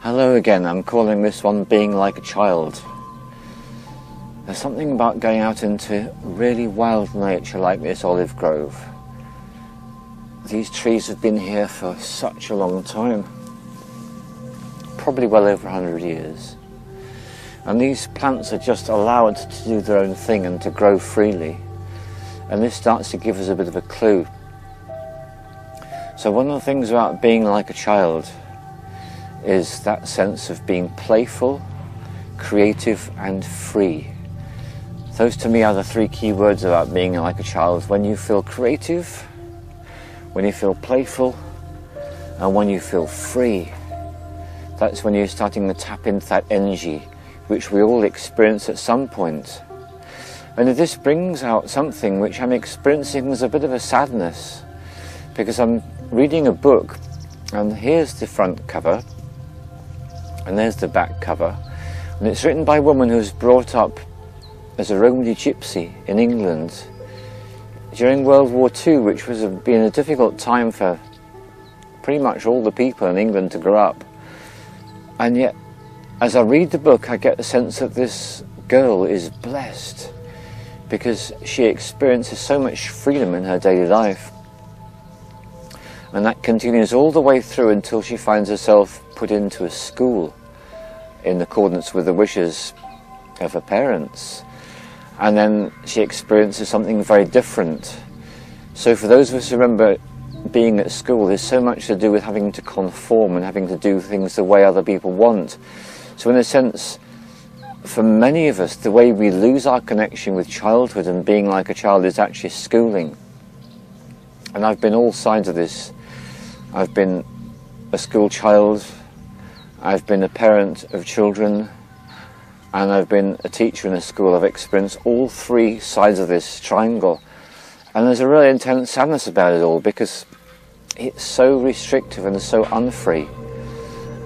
Hello again, I'm calling this one Being Like a Child. There's something about going out into really wild nature like this olive grove. These trees have been here for such a long time, probably well over 100 years. And these plants are just allowed to do their own thing and to grow freely. And this starts to give us a bit of a clue. So one of the things about being like a child is that sense of being playful, creative and free. Those to me are the three key words about being like a child. When you feel creative, when you feel playful, and when you feel free, that's when you're starting to tap into that energy which we all experience at some point. And this brings out something which I'm experiencing as a bit of a sadness, because I'm reading a book and here's the front cover and there's the back cover, and it's written by a woman who was brought up as a Romany gypsy in England during World War II, which was been a difficult time for pretty much all the people in England to grow up. And yet, as I read the book, I get the sense that this girl is blessed because she experiences so much freedom in her daily life. And that continues all the way through until she finds herself put into a school in accordance with the wishes of her parents. And then she experiences something very different. So for those of us who remember being at school, there's so much to do with having to conform and having to do things the way other people want. So in a sense, for many of us, the way we lose our connection with childhood and being like a child is actually schooling. And I've been all sides of this. I've been a school child, I've been a parent of children, and I've been a teacher in a school. I've experienced all three sides of this triangle. And there's a really intense sadness about it all because it's so restrictive and so unfree.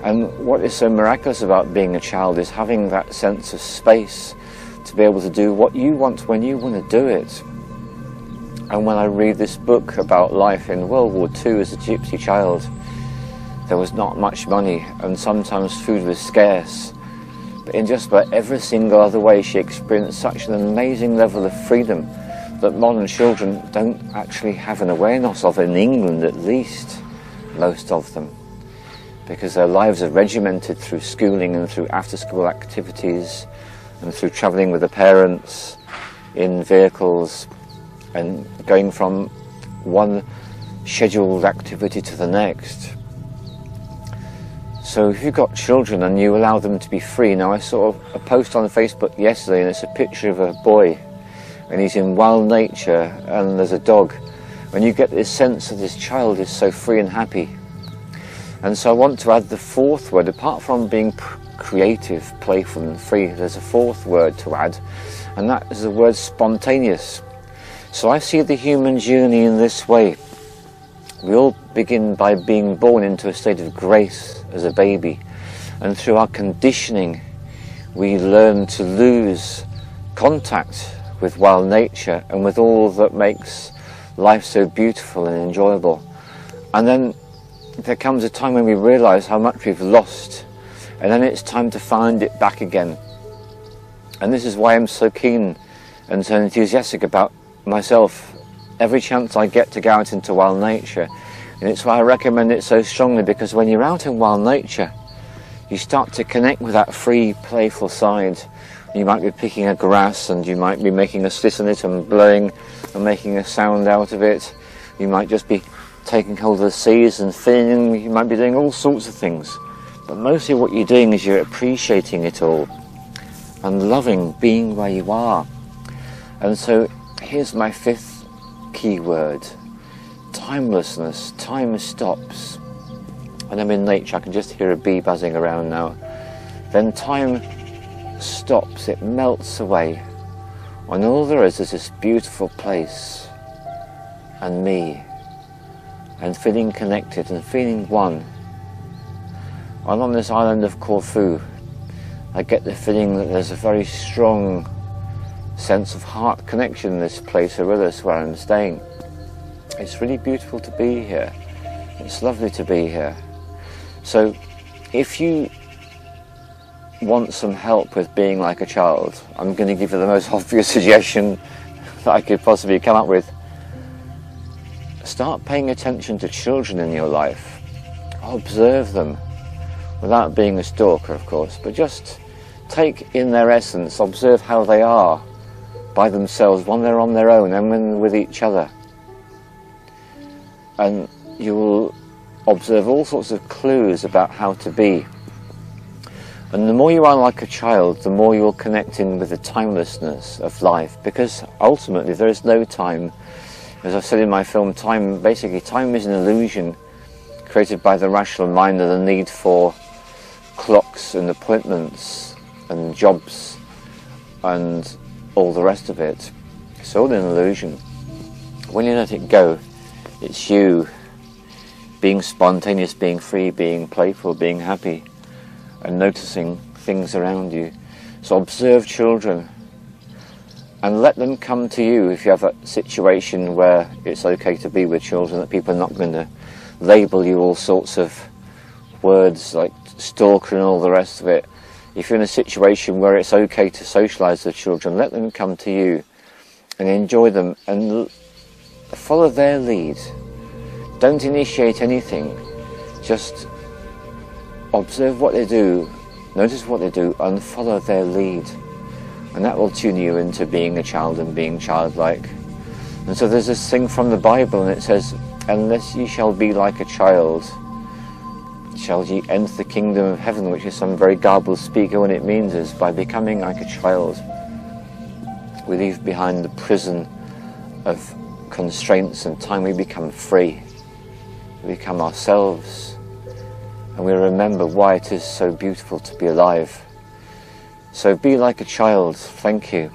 And what is so miraculous about being a child is having that sense of space to be able to do what you want when you want to do it. And when I read this book about life in World War II as a gypsy child, there was not much money and sometimes food was scarce. But in just about every single other way she experienced such an amazing level of freedom that modern children don't actually have an awareness of, in England at least, most of them. Because their lives are regimented through schooling and through after-school activities and through travelling with the parents in vehicles and going from one scheduled activity to the next. So if you've got children and you allow them to be free, now I saw a post on Facebook yesterday and it's a picture of a boy and he's in wild nature and there's a dog, and you get this sense that this child is so free and happy. And so I want to add the fourth word. Apart from being creative, playful and free, there's a fourth word to add, and that is the word spontaneous. So I see the human journey in this way. We all begin by being born into a state of grace as a baby, and through our conditioning we learn to lose contact with wild nature and with all that makes life so beautiful and enjoyable. And then there comes a time when we realise how much we've lost, and then it's time to find it back again. And this is why I'm so keen and so enthusiastic about myself every chance I get to go out into wild nature. And it's why I recommend it so strongly, because when you're out in wild nature you start to connect with that free, playful side. You might be picking a grass and you might be making a slit on it and blowing and making a sound out of it. You might just be taking hold of the seas and feeling. You might be doing all sorts of things, but mostly what you're doing is you're appreciating it all and loving being where you are. And so here's my fifth key word: timelessness. Time stops. When I'm in nature I can just hear a bee buzzing around now. Then time stops, it melts away, and all there is this beautiful place and me, and feeling connected and feeling one. And on this island of Corfu I get the feeling that there's a very strong sense of heart connection in this place, Aurelius, where I'm staying. It's really beautiful to be here. It's lovely to be here. So if you want some help with being like a child, I'm going to give you the most obvious suggestion that I could possibly come up with. Start paying attention to children in your life. Observe them, without being a stalker, of course, but just take in their essence, observe how they are by themselves when they're on their own and when with each other. And you will observe all sorts of clues about how to be. And the more you are like a child, the more you will connect in with the timelessness of life, because ultimately there is no time. As I've said in my film, time is an illusion created by the rational mind and the need for clocks and appointments and jobs and all the rest of it. It's all an illusion. When you let it go, it's you being spontaneous, being free, being playful, being happy, and noticing things around you. So observe children and let them come to you if you have a situation where it's okay to be with children, that people are not going to label you all sorts of words like stalker and all the rest of it. If you're in a situation where it's okay to socialise with children, let them come to you and enjoy them and follow their lead. Don't initiate anything, just observe what they do, notice what they do and follow their lead. And that will tune you into being a child and being childlike. And so there's this thing from the Bible, and it says, unless ye shall be like a child, shall ye enter the kingdom of heaven, which is some very garbled speaker. What it means is, by becoming like a child, we leave behind the prison of constraints and time. We become free. We become ourselves. And we remember why it is so beautiful to be alive. So be like a child. Thank you.